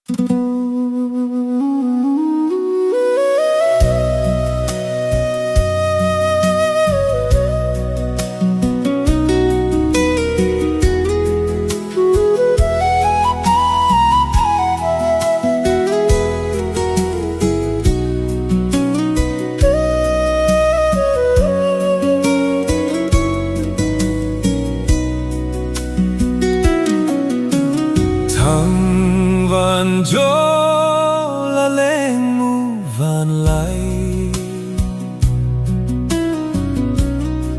Thăng van gió là lên mu van lại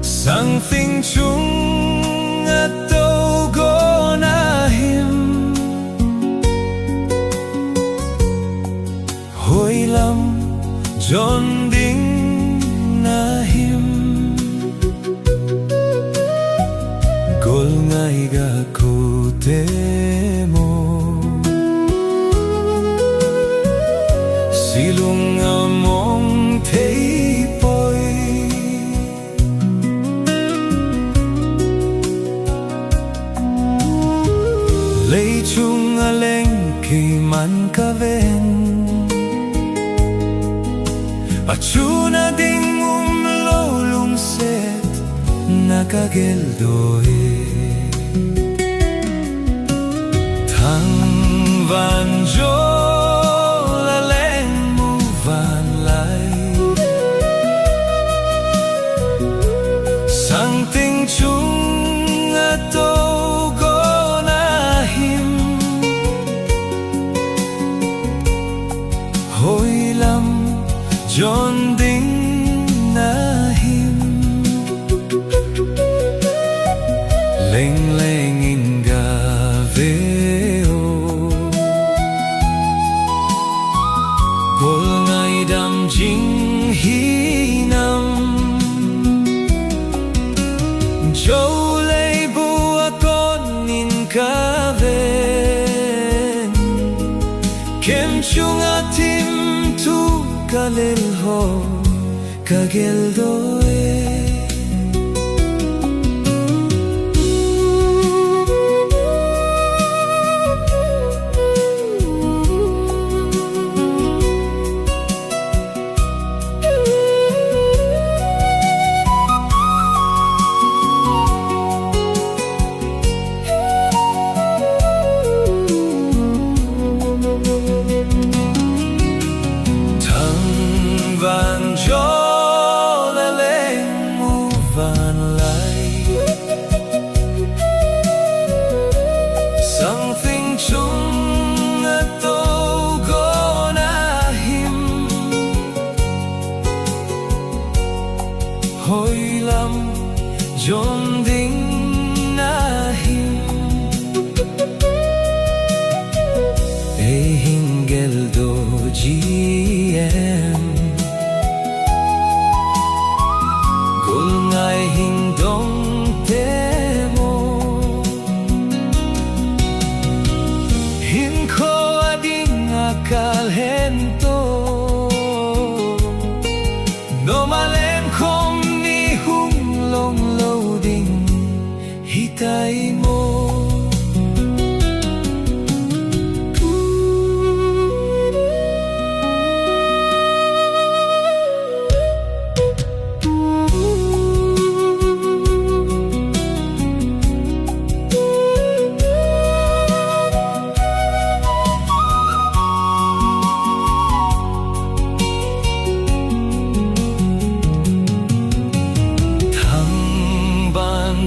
sang phinh chung at đâu có na him hồi lắm John đinh na him gol ngai ga cô te silung mong thấy bồi lấy chung lên kỳ man ca ven chu na ding lo lung set na ka gel doi thang van jo tình chung đâu có na him hồi lắm John đinh na him lênh lênh in ga về bol ngày đam chính hi năm châu lấy bùa con nhìn cả ven kem chung a tim tu cả lên hồ cả gel đôi van gió là lên mu van lại something chung đâu có na him hồi lắm John đinh na him e hingel do em ngài hình đông thế mô hình khô ading akal hento no malen không ni hung long lâu ding hitay mo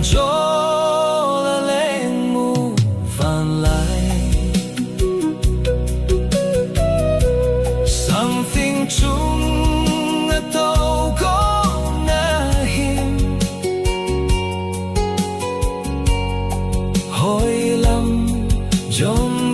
gió là lên mu van lại something chung đâu có na him hồi lắm John